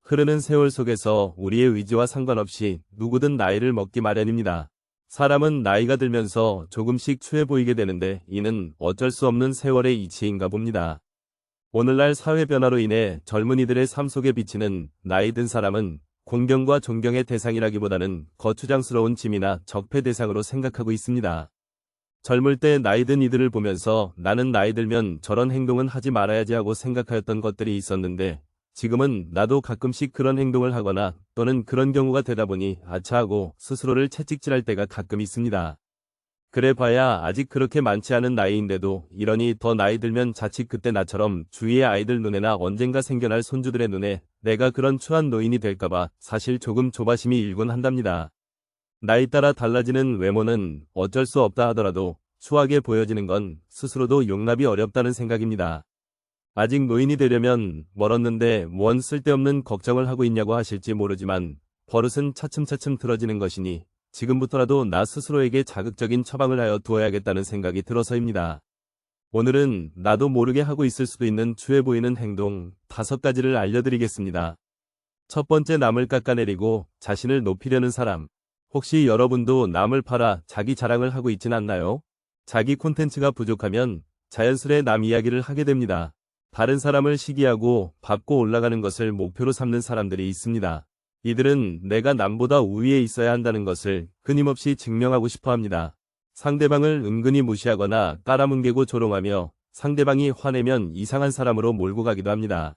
흐르는 세월 속에서 우리의 의지와 상관없이 누구든 나이를 먹기 마련입니다. 사람은 나이가 들면서 조금씩 추해 보이게 되는데 이는 어쩔 수 없는 세월의 이치인가 봅니다. 오늘날 사회 변화로 인해 젊은이들의 삶 속에 비치는 나이 든 사람은 공경과 존경의 대상이라기보다는 거추장스러운 짐이나 적폐 대상으로 생각하고 있습니다. 젊을 때 나이 든 이들을 보면서 나는 나이 들면 저런 행동은 하지 말아야지 하고 생각하였던 것들이 있었는데 지금은 나도 가끔씩 그런 행동을 하거나 또는 그런 경우가 되다 보니 아차하고 스스로를 채찍질할 때가 가끔 있습니다. 그래 봐야 아직 그렇게 많지 않은 나이인데도 이러니 더 나이 들면 자칫 그때 나처럼 주위의 아이들 눈에나 언젠가 생겨날 손주들의 눈에 내가 그런 추한 노인이 될까봐 사실 조금 조바심이 일곤 한답니다. 나이 따라 달라지는 외모는 어쩔 수 없다 하더라도 추하게 보여지는 건 스스로도 용납이 어렵다는 생각입니다. 아직 노인이 되려면 멀었는데 뭔 쓸데없는 걱정을 하고 있냐고 하실지 모르지만 버릇은 차츰차츰 틀어지는 것이니 지금부터라도 나 스스로에게 자극적인 처방을 하여 두어야겠다는 생각이 들어서입니다. 오늘은 나도 모르게 하고 있을 수도 있는 추해 보이는 행동 5가지를 알려드리겠습니다. 첫 번째, 남을 깎아내리고 자신을 높이려는 사람. 혹시 여러분도 남을 팔아 자기 자랑을 하고 있진 않나요? 자기 콘텐츠가 부족하면 자연스레 남 이야기를 하게 됩니다. 다른 사람을 시기하고 밟고 올라가는 것을 목표로 삼는 사람들이 있습니다. 이들은 내가 남보다 우위에 있어야 한다는 것을 끊임없이 증명하고 싶어 합니다. 상대방을 은근히 무시하거나 깔아뭉개고 조롱하며 상대방이 화내면 이상한 사람으로 몰고 가기도 합니다.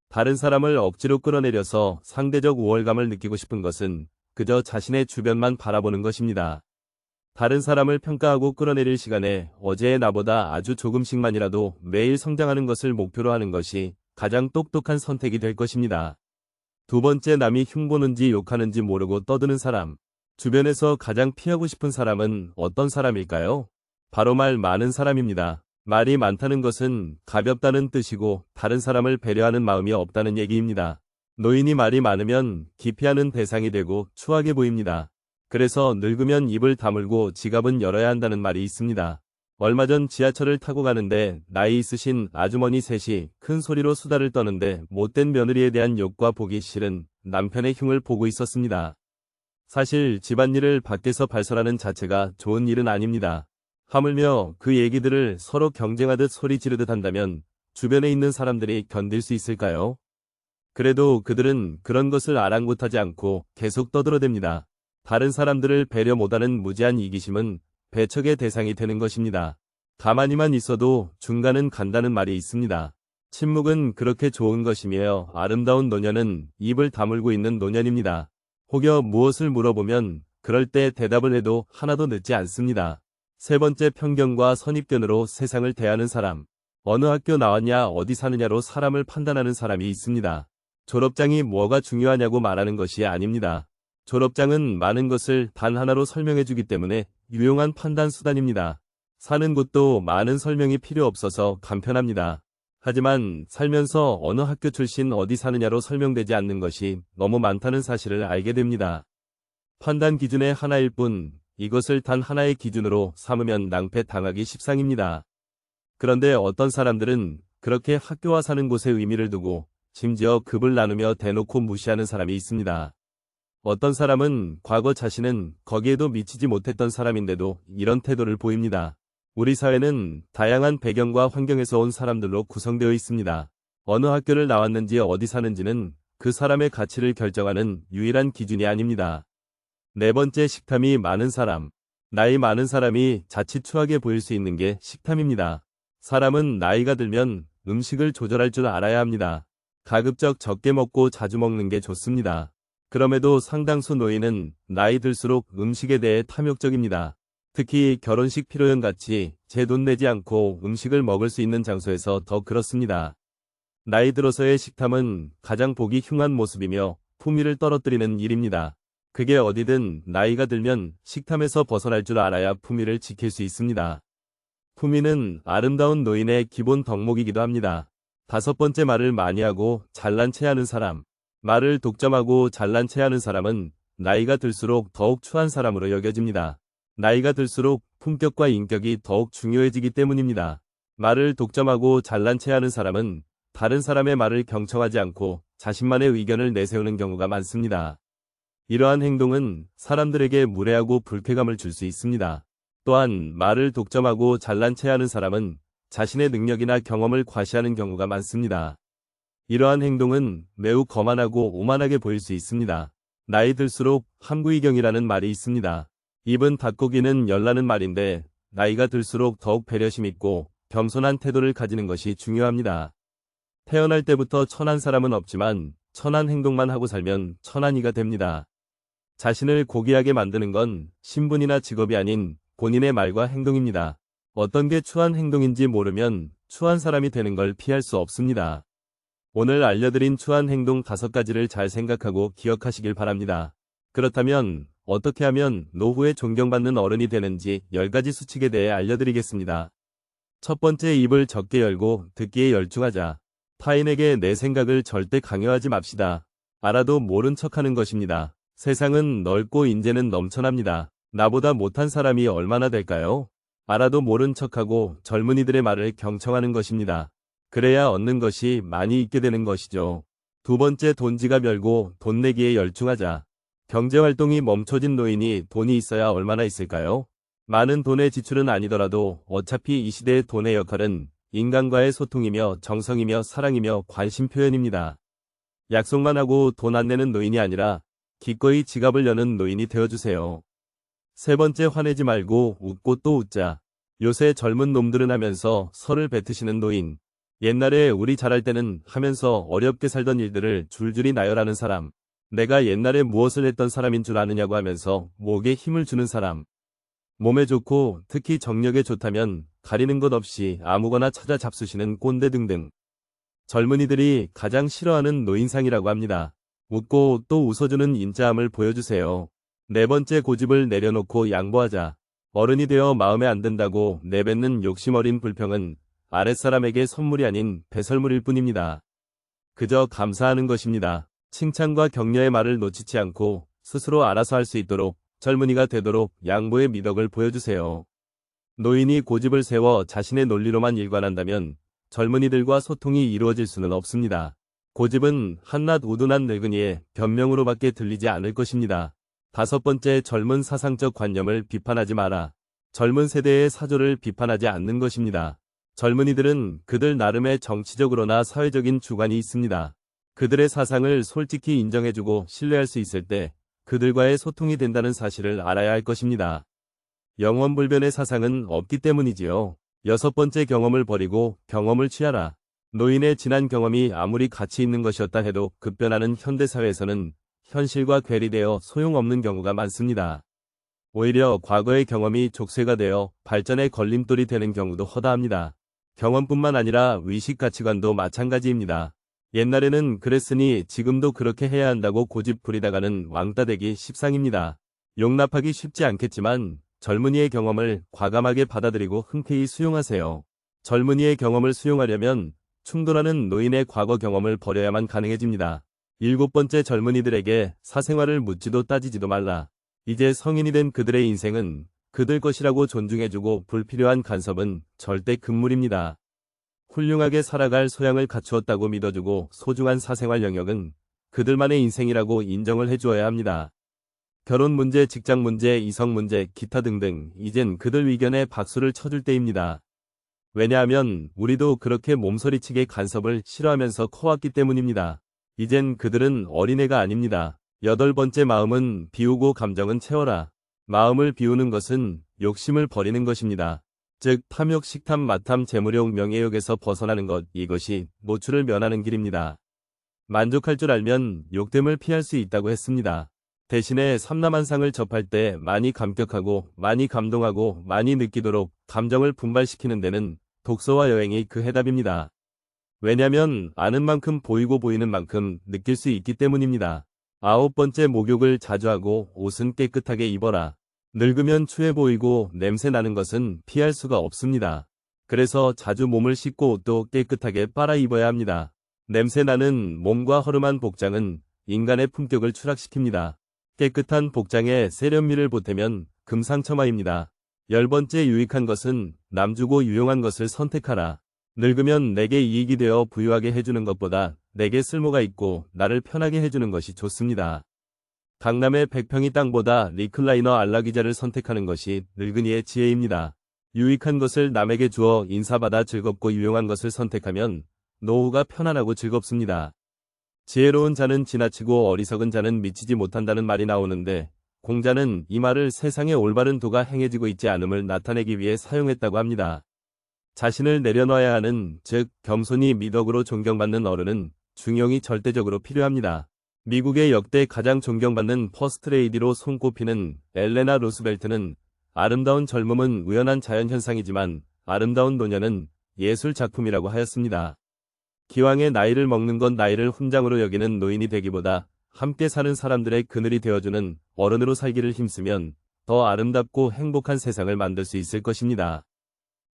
다른 사람을 억지로 끌어내려서 상대적 우월감을 느끼고 싶은 것은 그저 자신의 주변만 바라보는 것입니다. 다른 사람을 평가하고 끌어내릴 시간에 어제의 나보다 아주 조금씩만이라도 매일 성장하는 것을 목표로 하는 것이 가장 똑똑한 선택이 될 것입니다. 두 번째, 남이 흉보는지 욕하는지 모르고 떠드는 사람. 주변에서 가장 피하고 싶은 사람은 어떤 사람일까요? 바로 말 많은 사람입니다. 말이 많다는 것은 가볍다는 뜻이고 다른 사람을 배려하는 마음이 없다는 얘기입니다. 노인이 말이 많으면 기피하는 대상이 되고 추하게 보입니다. 그래서 늙으면 입을 다물고 지갑은 열어야 한다는 말이 있습니다. 얼마 전 지하철을 타고 가는데 나이 있으신 아주머니 셋이 큰 소리로 수다를 떠는데 못된 며느리에 대한 욕과 보기 싫은 남편의 흉을 보고 있었습니다. 사실 집안일을 밖에서 발설하는 자체가 좋은 일은 아닙니다. 하물며 그 얘기들을 서로 경쟁하듯 소리 지르듯 한다면 주변에 있는 사람들이 견딜 수 있을까요? 그래도 그들은 그런 것을 아랑곳하지 않고 계속 떠들어댑니다. 다른 사람들을 배려 못하는 무지한 이기심은 배척의 대상이 되는 것입니다. 가만히만 있어도 중간은 간다는 말이 있습니다. 침묵은 그렇게 좋은 것이며 아름다운 노년은 입을 다물고 있는 노년입니다. 혹여 무엇을 물어보면 그럴 때 대답을 해도 하나도 늦지 않습니다. 세 번째, 편견과 선입견으로 세상을 대하는 사람. 어느 학교 나왔냐, 어디 사느냐로 사람을 판단하는 사람이 있습니다. 졸업장이 뭐가 중요하냐고 말하는 것이 아닙니다. 졸업장은 많은 것을 단 하나로 설명해주기 때문에 유용한 판단 수단입니다. 사는 곳도 많은 설명이 필요 없어서 간편합니다. 하지만 살면서 어느 학교 출신 어디 사느냐로 설명되지 않는 것이 너무 많다는 사실을 알게 됩니다. 판단 기준의 하나일 뿐 이것을 단 하나의 기준으로 삼으면 낭패 당하기 십상입니다. 그런데 어떤 사람들은 그렇게 학교와 사는 곳에 의미를 두고 심지어 급을 나누며 대놓고 무시하는 사람이 있습니다. 어떤 사람은 과거 자신은 거기에도 미치지 못했던 사람인데도 이런 태도를 보입니다. 우리 사회는 다양한 배경과 환경에서 온 사람들로 구성되어 있습니다. 어느 학교를 나왔는지 어디 사는지는 그 사람의 가치를 결정하는 유일한 기준이 아닙니다. 네 번째, 식탐이 많은 사람. 나이 많은 사람이 자칫 추하게 보일 수 있는 게 식탐입니다. 사람은 나이가 들면 음식을 조절할 줄 알아야 합니다. 가급적 적게 먹고 자주 먹는 게 좋습니다. 그럼에도 상당수 노인은 나이 들수록 음식에 대해 탐욕적입니다. 특히 결혼식 피로연같이 제 돈 내지 않고 음식을 먹을 수 있는 장소에서 더 그렇습니다. 나이 들어서의 식탐은 가장 보기 흉한 모습이며 품위를 떨어뜨리는 일입니다. 그게 어디든 나이가 들면 식탐에서 벗어날 줄 알아야 품위를 지킬 수 있습니다. 품위는 아름다운 노인의 기본 덕목이기도 합니다. 다섯 번째, 말을 많이 하고 잘난 체하는 사람. 말을 독점하고 잘난 체하는 사람은 나이가 들수록 더욱 추한 사람으로 여겨집니다. 나이가 들수록 품격과 인격이 더욱 중요해지기 때문입니다. 말을 독점하고 잘난 체하는 사람은 다른 사람의 말을 경청하지 않고 자신만의 의견을 내세우는 경우가 많습니다. 이러한 행동은 사람들에게 무례하고 불쾌감을 줄 수 있습니다. 또한 말을 독점하고 잘난 체하는 사람은 자신의 능력이나 경험을 과시하는 경우가 많습니다. 이러한 행동은 매우 거만하고 오만하게 보일 수 있습니다. 나이 들수록 함구이경이라는 말이 있습니다. 입은 닭고기는 열라는 말인데 나이가 들수록 더욱 배려심 있고 겸손한 태도를 가지는 것이 중요합니다. 태어날 때부터 천한 사람은 없지만 천한 행동만 하고 살면 천한이가 됩니다. 자신을 고귀하게 만드는 건 신분이나 직업이 아닌 본인의 말과 행동입니다. 어떤 게 추한 행동인지 모르면 추한 사람이 되는 걸 피할 수 없습니다. 오늘 알려드린 추한 행동 5가지를 잘 생각하고 기억하시길 바랍니다. 그렇다면 어떻게 하면 노후에 존경받는 어른이 되는지 10가지 수칙에 대해 알려드리겠습니다. 첫 번째, 입을 적게 열고 듣기에 열중하자. 타인에게 내 생각을 절대 강요하지 맙시다. 알아도 모른 척하는 것입니다. 세상은 넓고 인재는 넘쳐납니다. 나보다 못한 사람이 얼마나 될까요? 알아도 모른 척하고 젊은이들의 말을 경청하는 것입니다. 그래야 얻는 것이 많이 있게 되는 것이죠. 두 번째, 돈지갑 열고 돈 내기에 열중하자. 경제활동이 멈춰진 노인이 돈이 있어야 얼마나 있을까요? 많은 돈의 지출은 아니더라도 어차피 이 시대의 돈의 역할은 인간과의 소통이며 정성이며 사랑이며 관심 표현입니다. 약속만 하고 돈 안 내는 노인이 아니라 기꺼이 지갑을 여는 노인이 되어주세요. 세 번째, 화내지 말고 웃고 또 웃자. 요새 젊은 놈들은 하면서 설을 뱉으시는 노인. 옛날에 우리 잘할 때는 하면서 어렵게 살던 일들을 줄줄이 나열하는 사람. 내가 옛날에 무엇을 했던 사람인 줄 아느냐고 하면서 목에 힘을 주는 사람. 몸에 좋고 특히 정력에 좋다면 가리는 것 없이 아무거나 찾아 잡수시는 꼰대 등등. 젊은이들이 가장 싫어하는 노인상이라고 합니다. 웃고 또 웃어주는 인자함을 보여주세요. 네 번째, 고집을 내려놓고 양보하자. 어른이 되어 마음에 안 든다고 내뱉는 욕심어린 불평은 아랫사람에게 선물이 아닌 배설물일 뿐입니다. 그저 감사하는 것입니다. 칭찬과 격려의 말을 놓치지 않고 스스로 알아서 할 수 있도록 젊은이가 되도록 양보의 미덕을 보여주세요. 노인이 고집을 세워 자신의 논리로만 일관한다면 젊은이들과 소통이 이루어질 수는 없습니다. 고집은 한낱 우둔한 늙은이의 변명으로밖에 들리지 않을 것입니다. 다섯 번째, 젊은 사상적 관념을 비판하지 마라. 젊은 세대의 사조를 비판하지 않는 것입니다. 젊은이들은 그들 나름의 정치적으로나 사회적인 주관이 있습니다. 그들의 사상을 솔직히 인정해주고 신뢰할 수 있을 때 그들과의 소통이 된다는 사실을 알아야 할 것입니다. 영원불변의 사상은 없기 때문이지요. 여섯 번째, 경험을 버리고 경험을 취하라. 노인의 지난 경험이 아무리 가치 있는 것이었다 해도 급변하는 현대사회에서는 현실과 괴리되어 소용없는 경우가 많습니다. 오히려 과거의 경험이 족쇄가 되어 발전의 걸림돌이 되는 경우도 허다합니다. 경험뿐만 아니라 의식 가치관도 마찬가지입니다. 옛날에는 그랬으니 지금도 그렇게 해야 한다고 고집 부리다가는 왕따 되기 십상입니다. 용납하기 쉽지 않겠지만 젊은이의 경험을 과감하게 받아들이고 흔쾌히 수용하세요. 젊은이의 경험을 수용하려면 충돌하는 노인의 과거 경험을 버려야만 가능해집니다. 일곱 번째, 젊은이들에게 사생활을 묻지도 따지지도 말라. 이제 성인이 된 그들의 인생은 그들 것이라고 존중해주고 불필요한 간섭은 절대 금물입니다. 훌륭하게 살아갈 소양을 갖추었다고 믿어주고 소중한 사생활 영역은 그들만의 인생이라고 인정을 해주어야 합니다. 결혼 문제, 직장 문제, 이성 문제, 기타 등등 이젠 그들 의견에 박수를 쳐줄 때입니다. 왜냐하면 우리도 그렇게 몸서리치게 간섭을 싫어하면서 커왔기 때문입니다. 이젠 그들은 어린애가 아닙니다. 여덟 번째, 마음은 비우고 감정은 채워라. 마음을 비우는 것은 욕심을 버리는 것입니다. 즉 탐욕, 식탐, 마탐, 재물욕, 명예욕에서 벗어나는 것, 이것이 노출을 면하는 길입니다. 만족할 줄 알면 욕됨을 피할 수 있다고 했습니다. 대신에 삼라만상을 접할 때 많이 감격하고 많이 감동하고 많이 느끼도록 감정을 분발시키는 데는 독서와 여행이 그 해답입니다. 왜냐면 아는 만큼 보이고 보이는 만큼 느낄 수 있기 때문입니다. 아홉 번째, 목욕을 자주 하고 옷은 깨끗하게 입어라. 늙으면 추해 보이고 냄새 나는 것은 피할 수가 없습니다. 그래서 자주 몸을 씻고 옷도 깨끗하게 빨아 입어야 합니다. 냄새 나는 몸과 허름한 복장은 인간의 품격을 추락시킵니다. 깨끗한 복장에 세련미를 보태면 금상첨화입니다. 열 번째, 유익한 것은 남주고 유용한 것을 선택하라. 늙으면 내게 이익이 되어 부유하게 해주는 것보다 내게 쓸모가 있고 나를 편하게 해주는 것이 좋습니다. 강남의 100평이 땅보다 리클라이너 안락의자를 선택하는 것이 늙은이의 지혜입니다. 유익한 것을 남에게 주어 인사받아 즐겁고 유용한 것을 선택하면 노후가 편안하고 즐겁습니다. 지혜로운 자는 지나치고 어리석은 자는 미치지 못한다는 말이 나오는데 공자는 이 말을 세상의 올바른 도가 행해지고 있지 않음을 나타내기 위해 사용했다고 합니다. 자신을 내려놔야 하는, 즉 겸손히 미덕으로 존경받는 어른은 중용이 절대적으로 필요합니다. 미국의 역대 가장 존경받는 퍼스트레이디로 손꼽히는 엘레나 루스벨트는 아름다운 젊음은 우연한 자연현상이지만 아름다운 노년은 예술 작품이라고 하였습니다. 기왕에 나이를 먹는 건 나이를 훈장으로 여기는 노인이 되기보다 함께 사는 사람들의 그늘이 되어주는 어른으로 살기를 힘쓰면 더 아름답고 행복한 세상을 만들 수 있을 것입니다.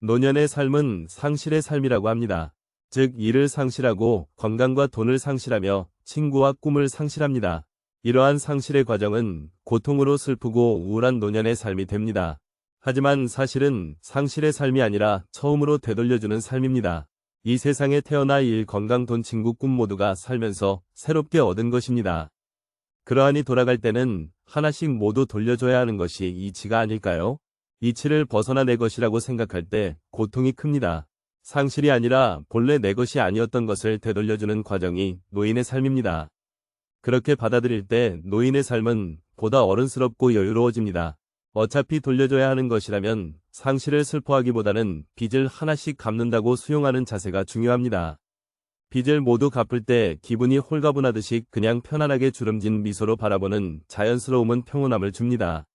노년의 삶은 상실의 삶이라고 합니다. 즉 일을 상실하고 건강과 돈을 상실하며 친구와 꿈을 상실합니다. 이러한 상실의 과정은 고통으로 슬프고 우울한 노년의 삶이 됩니다. 하지만 사실은 상실의 삶이 아니라 처음으로 되돌려주는 삶입니다. 이 세상에 태어나 일, 건강, 돈, 친구, 꿈 모두가 살면서 새롭게 얻은 것입니다. 그러하니 돌아갈 때는 하나씩 모두 돌려줘야 하는 것이 이치가 아닐까요? 이치를 벗어나 내 것이라고 생각할 때 고통이 큽니다. 상실이 아니라 본래 내 것이 아니었던 것을 되돌려주는 과정이 노인의 삶입니다. 그렇게 받아들일 때 노인의 삶은 보다 어른스럽고 여유로워집니다. 어차피 돌려줘야 하는 것이라면 상실을 슬퍼하기보다는 빚을 하나씩 갚는다고 수용하는 자세가 중요합니다. 빚을 모두 갚을 때 기분이 홀가분하듯이 그냥 편안하게 주름진 미소로 바라보는 자연스러움은 평온함을 줍니다.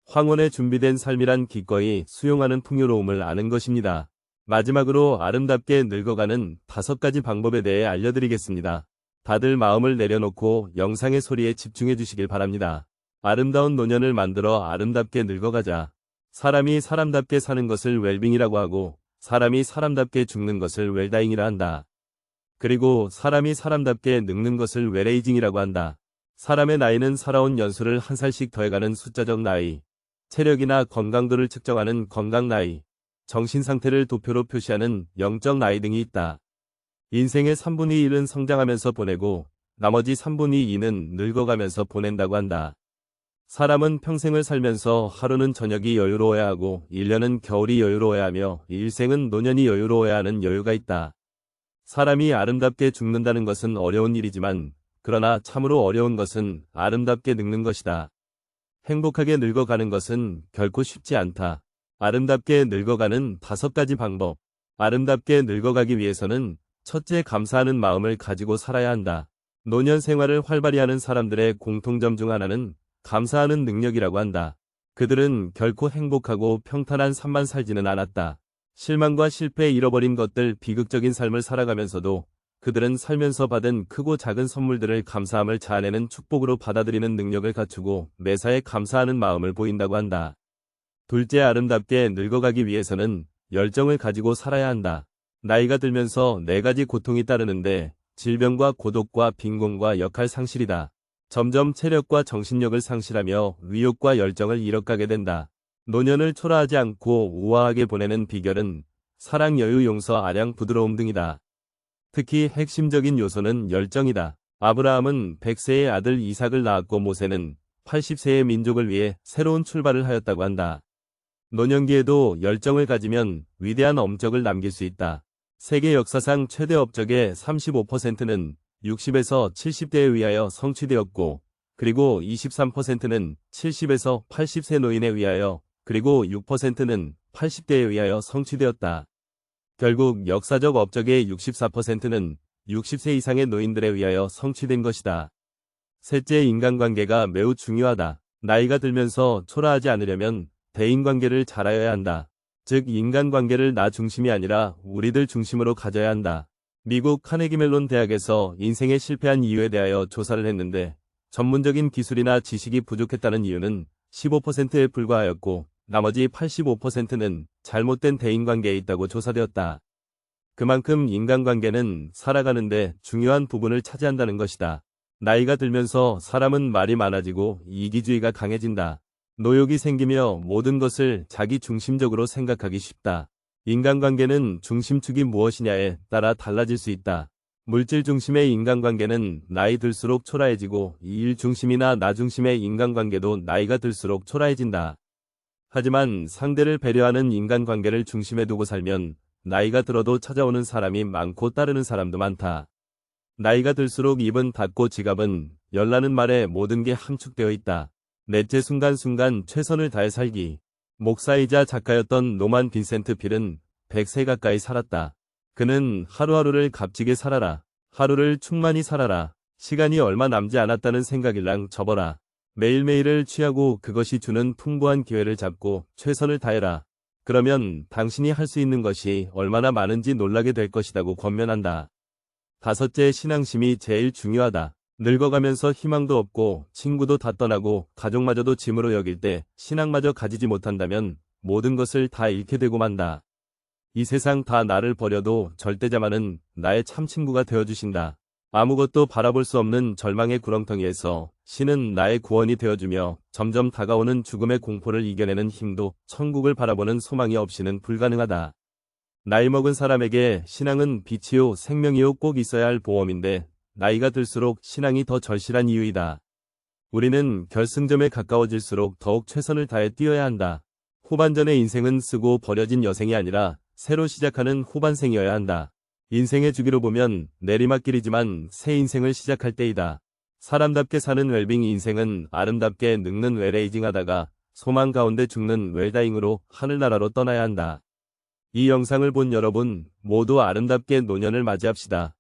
황혼에 준비된 삶이란 기꺼이 수용하는 풍요로움을 아는 것입니다. 마지막으로 아름답게 늙어가는 5가지 방법에 대해 알려드리겠습니다. 다들 마음을 내려놓고 영상의 소리에 집중해 주시길 바랍니다. 아름다운 노년을 만들어 아름답게 늙어가자. 사람이 사람답게 사는 것을 웰빙이라고 하고 사람이 사람답게 죽는 것을 웰다잉이라 한다. 그리고 사람이 사람답게 늙는 것을 웰에이징이라고 한다. 사람의 나이는 살아온 연수를 한 살씩 더해가는 숫자적 나이, 체력이나 건강도를 측정하는 건강 나이, 정신 상태를 도표로 표시하는 영적 나이 등이 있다. 인생의 3분의 1은 성장하면서 보내고 나머지 3분의 2는 늙어가면서 보낸다고 한다. 사람은 평생을 살면서 하루는 저녁이 여유로워야 하고 1년은 겨울이 여유로워야 하며 일생은 노년이 여유로워야 하는 여유가 있다. 사람이 아름답게 죽는다는 것은 어려운 일이지만 그러나 참으로 어려운 것은 아름답게 늙는 것이다. 행복하게 늙어가는 것은 결코 쉽지 않다. 아름답게 늙어가는 5가지 방법. 아름답게 늙어가기 위해서는 첫째, 감사하는 마음을 가지고 살아야 한다. 노년 생활을 활발히 하는 사람들의 공통점 중 하나는 감사하는 능력이라고 한다. 그들은 결코 행복하고 평탄한 삶만 살지는 않았다. 실망과 실패에 잃어버린 것들, 비극적인 삶을 살아가면서도 그들은 살면서 받은 크고 작은 선물들을 감사함을 자아내는 축복으로 받아들이는 능력을 갖추고 매사에 감사하는 마음을 보인다고 한다. 둘째, 아름답게 늙어가기 위해서는 열정을 가지고 살아야 한다. 나이가 들면서 4가지 고통이 따르는데 질병과 고독과 빈곤과 역할 상실이다. 점점 체력과 정신력을 상실하며 의욕과 열정을 잃어가게 된다. 노년을 초라하지 않고 우아하게 보내는 비결은 사랑, 여유, 용서, 아량, 부드러움 등이다. 특히 핵심적인 요소는 열정이다. 아브라함은 100세의 아들 이삭을 낳았고 모세는 80세의 민족을 위해 새로운 출발을 하였다고 한다. 노년기에도 열정을 가지면 위대한 업적을 남길 수 있다. 세계 역사상 최대 업적의 35%는 60에서 70대에 의하여 성취되었고, 그리고 23%는 70에서 80세 노인에 의하여, 그리고 6%는 80대에 의하여 성취되었다. 결국 역사적 업적의 64%는 60세 이상의 노인들에 의하여 성취된 것이다. 셋째, 인간관계가 매우 중요하다. 나이가 들면서 초라하지 않으려면 대인관계를 잘하여야 한다. 즉 인간관계를 나 중심이 아니라 우리들 중심으로 가져야 한다. 미국 카네기 멜론 대학에서 인생에 실패한 이유에 대하여 조사를 했는데 전문적인 기술이나 지식이 부족했다는 이유는 15%에 불과하였고 나머지 85%는 잘못된 대인관계에 있다고 조사되었다. 그만큼 인간관계는 살아가는데 중요한 부분을 차지한다는 것이다. 나이가 들면서 사람은 말이 많아지고 이기주의가 강해진다. 노욕이 생기며 모든 것을 자기 중심적으로 생각하기 쉽다. 인간관계는 중심축이 무엇이냐에 따라 달라질 수 있다. 물질 중심의 인간관계는 나이 들수록 초라해지고 일 중심이나 나 중심의 인간관계도 나이가 들수록 초라해진다. 하지만 상대를 배려하는 인간관계를 중심에 두고 살면 나이가 들어도 찾아오는 사람이 많고 따르는 사람도 많다. 나이가 들수록 입은 닫고 지갑은 열라는 말에 모든 게 함축되어 있다. 넷째, 순간순간 최선을 다해 살기. 목사이자 작가였던 노만 빈센트 필은 100세 가까이 살았다. 그는 하루하루를 값지게 살아라. 하루를 충만히 살아라. 시간이 얼마 남지 않았다는 생각일랑 접어라. 매일매일을 취하고 그것이 주는 풍부한 기회를 잡고 최선을 다해라. 그러면 당신이 할 수 있는 것이 얼마나 많은지 놀라게 될 것이라고 권면한다. 다섯째, 신앙심이 제일 중요하다. 늙어가면서 희망도 없고 친구도 다 떠나고 가족마저도 짐으로 여길 때 신앙마저 가지지 못한다면 모든 것을 다 잃게 되고 만다. 이 세상 다 나를 버려도 절대자만은 나의 참 친구가 되어주신다. 아무것도 바라볼 수 없는 절망의 구렁텅이에서 신은 나의 구원이 되어주며 점점 다가오는 죽음의 공포를 이겨내는 힘도 천국을 바라보는 소망이 없이는 불가능하다. 나이 먹은 사람에게 신앙은 빛이요 생명이요 꼭 있어야 할 보험인데 나이가 들수록 신앙이 더 절실한 이유이다. 우리는 결승점에 가까워질수록 더욱 최선을 다해 뛰어야 한다. 후반전의 인생은 쓰고 버려진 여생이 아니라 새로 시작하는 후반생이어야 한다. 인생의 주기로 보면 내리막길이지만 새 인생을 시작할 때이다. 사람답게 사는 웰빙 인생은 아름답게 늙는 웰에이징하다가 소망 가운데 죽는 웰다잉으로 하늘나라로 떠나야 한다. 이 영상을 본 여러분 모두 아름답게 노년을 맞이합시다.